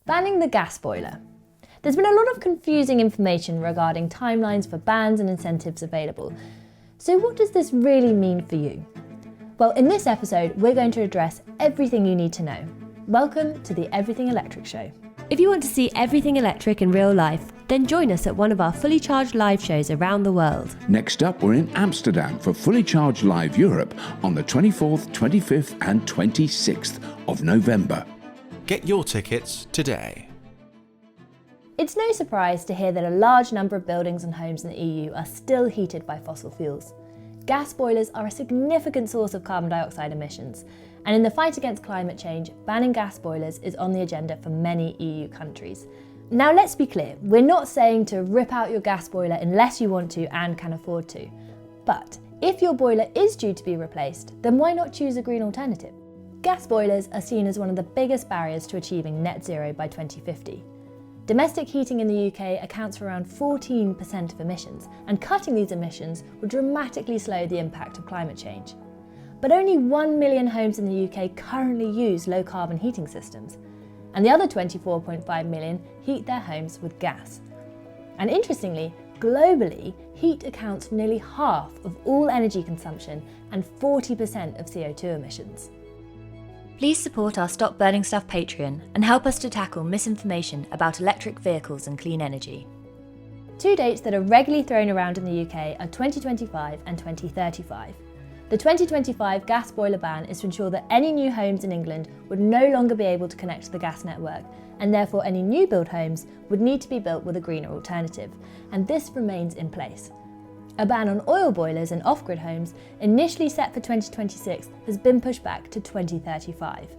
Banning the gas boiler. There's been a lot of confusing information regarding timelines for bans and incentives available. So what does this really mean for you? Well, in this episode, we're going to address everything you need to know. Welcome to the Everything Electric Show. If you want to see everything electric in real life, then join us at one of our fully charged live shows around the world. Next up, we're in Amsterdam for Fully Charged Live Europe on the 24th, 25th and 26th of November. Get your tickets today. It's no surprise to hear that a large number of buildings and homes in the EU are still heated by fossil fuels. Gas boilers are a significant source of carbon dioxide emissions, and in the fight against climate change, banning gas boilers is on the agenda for many EU countries. Now let's be clear, we're not saying to rip out your gas boiler unless you want to and can afford to. But if your boiler is due to be replaced, then why not choose a green alternative? Gas boilers are seen as one of the biggest barriers to achieving net zero by 2050. Domestic heating in the UK accounts for around 14% of emissions, and cutting these emissions would dramatically slow the impact of climate change. But only 1 million homes in the UK currently use low carbon heating systems, and the other 24.5 million heat their homes with gas. And interestingly, globally, heat accounts for nearly half of all energy consumption and 40% of CO2 emissions. Please support our Stop Burning Stuff Patreon and help us to tackle misinformation about electric vehicles and clean energy. Two dates that are regularly thrown around in the UK are 2025 and 2035. The 2025 gas boiler ban is to ensure that any new homes in England would no longer be able to connect to the gas network, and therefore any new build homes would need to be built with a greener alternative, and this remains in place. A ban on oil boilers and off-grid homes, initially set for 2026, has been pushed back to 2035.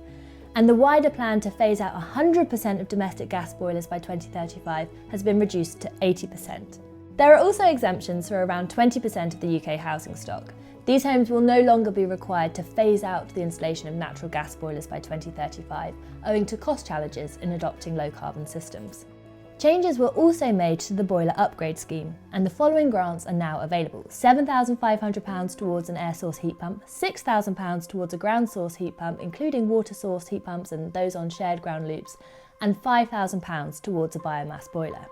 And the wider plan to phase out 100% of domestic gas boilers by 2035 has been reduced to 80%. There are also exemptions for around 20% of the UK housing stock. These homes will no longer be required to phase out the installation of natural gas boilers by 2035, owing to cost challenges in adopting low-carbon systems. Changes were also made to the boiler upgrade scheme, and the following grants are now available: £7,500 towards an air source heat pump, £6,000 towards a ground source heat pump, including water source heat pumps and those on shared ground loops, and £5,000 towards a biomass boiler.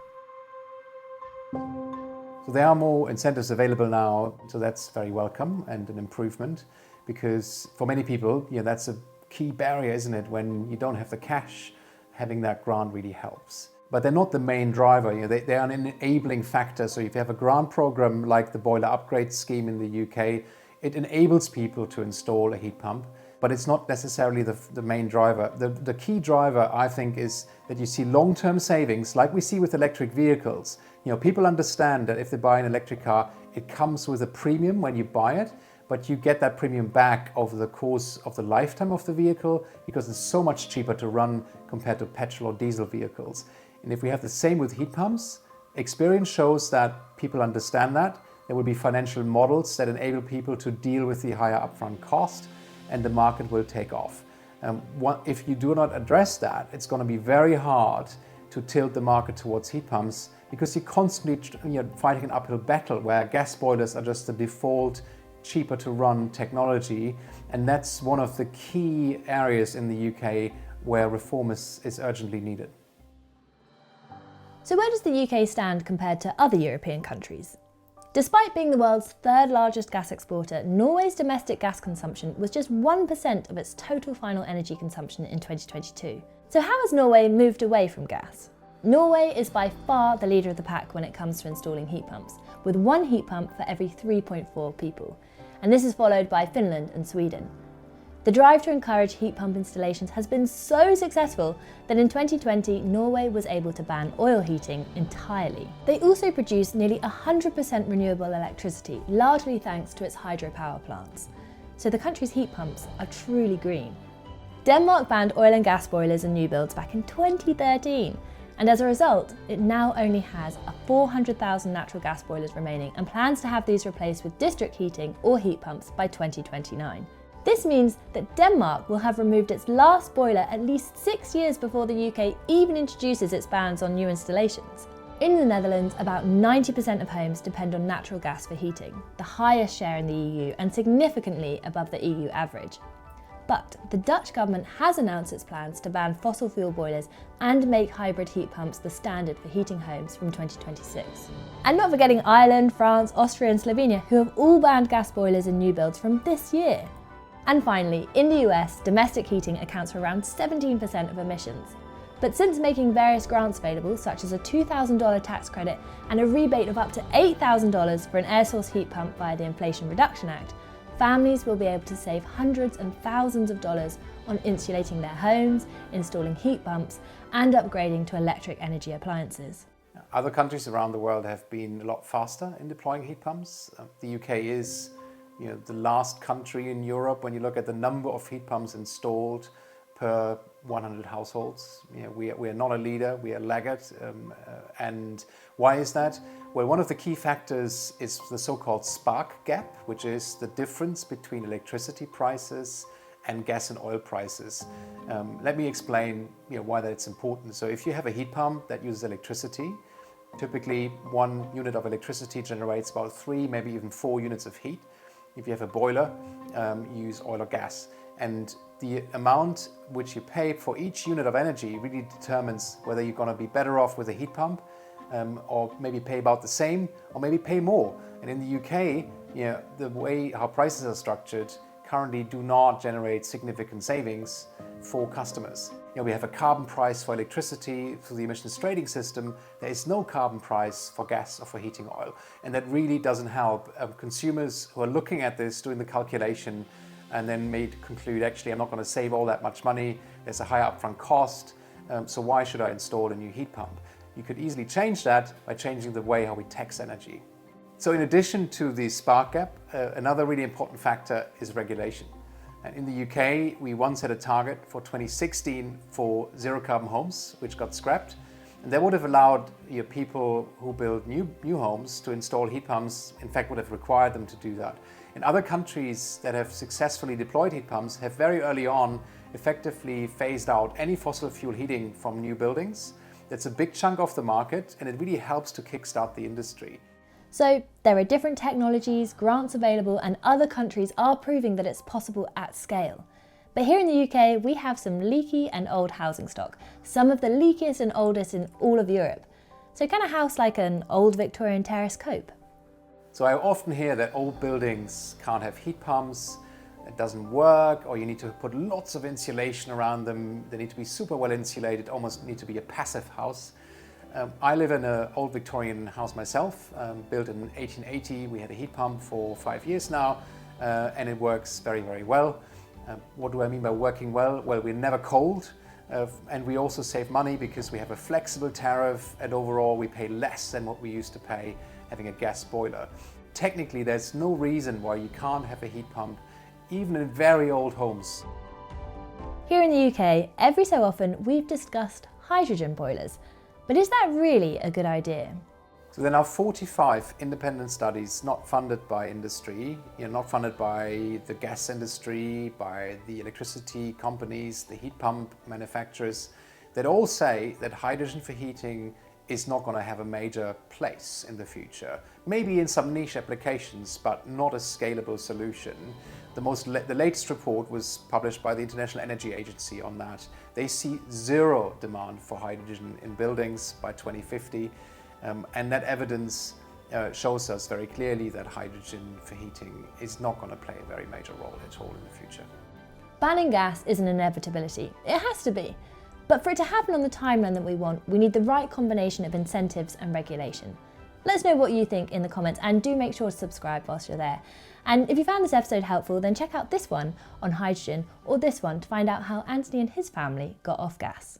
So there are more incentives available now, so that's very welcome and an improvement, because for many people, that's a key barrier, isn't it? When you don't have the cash, having that grant really helps. But they're not the main driver. They are an enabling factor. So if you have a grant program like the boiler upgrade scheme in the UK, it enables people to install a heat pump, but it's not necessarily the main driver. The key driver, I think, is that you see long-term savings, like we see with electric vehicles. People understand that if they buy an electric car, it comes with a premium when you buy it, but you get that premium back over the course of the lifetime of the vehicle because it's so much cheaper to run compared to petrol or diesel vehicles. And if we have the same with heat pumps, experience shows that people understand that. There will be financial models that enable people to deal with the higher upfront cost, and the market will take off. If you do not address that, it's going to be very hard to tilt the market towards heat pumps, because you're constantly fighting an uphill battle where gas boilers are just the default, cheaper to run technology. And that's one of the key areas in the UK where reform is urgently needed. So where does the UK stand compared to other European countries? Despite being the world's third largest gas exporter, Norway's domestic gas consumption was just 1% of its total final energy consumption in 2022. So how has Norway moved away from gas? Norway is by far the leader of the pack when it comes to installing heat pumps, with one heat pump for every 3.4 people. And this is followed by Finland and Sweden. The drive to encourage heat pump installations has been so successful that in 2020, Norway was able to ban oil heating entirely. They also produce nearly 100% renewable electricity, largely thanks to its hydropower plants. So the country's heat pumps are truly green. Denmark banned oil and gas boilers and new builds back in 2013. And as a result, it now only has 400,000 natural gas boilers remaining and plans to have these replaced with district heating or heat pumps by 2029. This means that Denmark will have removed its last boiler at least 6 years before the UK even introduces its bans on new installations. In the Netherlands, about 90% of homes depend on natural gas for heating, the highest share in the EU and significantly above the EU average. But the Dutch government has announced its plans to ban fossil fuel boilers and make hybrid heat pumps the standard for heating homes from 2026. And not forgetting Ireland, France, Austria and Slovenia, who have all banned gas boilers in new builds from this year. And finally, in the US, domestic heating accounts for around 17% of emissions. But since making various grants available, such as a $2,000 tax credit and a rebate of up to $8,000 for an air source heat pump via the Inflation Reduction Act, families will be able to save hundreds and thousands of dollars on insulating their homes, installing heat pumps, and upgrading to electric energy appliances. Other countries around the world have been a lot faster in deploying heat pumps. The UK is the last country in Europe when you look at the number of heat pumps installed per 100 households. We are not a leader, we are laggard. And why is that? Well, one of the key factors is the so-called spark gap, which is the difference between electricity prices and gas and oil prices. Let me explain why that's important. So if you have a heat pump that uses electricity, typically 1 unit of electricity generates about 3, maybe even 4 units of heat. If you have a boiler, you use oil or gas. And the amount which you pay for each unit of energy really determines whether you're going to be better off with a heat pump or maybe pay about the same or maybe pay more. And in the UK, the way how prices are structured currently do not generate significant savings for customers. We have a carbon price for electricity through the emissions trading system. There is no carbon price for gas or for heating oil. And that really doesn't help consumers who are looking at this, doing the calculation, and then may conclude, actually, I'm not going to save all that much money. There's a high upfront cost. So why should I install a new heat pump? You could easily change that by changing the way how we tax energy. So in addition to the spark gap, another really important factor is regulation. And in the UK, we once had a target for 2016 for zero carbon homes, which got scrapped. And that would have allowed people who build new homes to install heat pumps, in fact, would have required them to do that. In other countries that have successfully deployed heat pumps have very early on effectively phased out any fossil fuel heating from new buildings. That's a big chunk of the market, and it really helps to kickstart the industry. So there are different technologies, grants available, and other countries are proving that it's possible at scale. But here in the UK, we have some leaky and old housing stock, some of the leakiest and oldest in all of Europe. So can a house like an old Victorian terrace cope? So I often hear that old buildings can't have heat pumps, it doesn't work, or you need to put lots of insulation around them. They need to be super well insulated, almost need to be a passive house. I live in an old Victorian house myself, built in 1880. We had a heat pump for 5 years now, and it works very, very well. What do I mean by working well? Well, we're never cold, and we also save money because we have a flexible tariff, and overall we pay less than what we used to pay having a gas boiler. Technically, there's no reason why you can't have a heat pump, even in very old homes. Here in the UK, every so often we've discussed hydrogen boilers. But is that really a good idea? So there are now 45 independent studies not funded by industry, not funded by the gas industry, by the electricity companies, the heat pump manufacturers, that all say that hydrogen for heating is not going to have a major place in the future. Maybe in some niche applications, but not a scalable solution. The latest report was published by the International Energy Agency on that. They see zero demand for hydrogen in buildings by 2050, and that evidence shows us very clearly that hydrogen for heating is not going to play a very major role at all in the future. Banning gas is an inevitability. It has to be. But for it to happen on the timeline that we want, we need the right combination of incentives and regulation. Let us know what you think in the comments, and do make sure to subscribe whilst you're there. And if you found this episode helpful, then check out this one on hydrogen or this one to find out how Anthony and his family got off gas.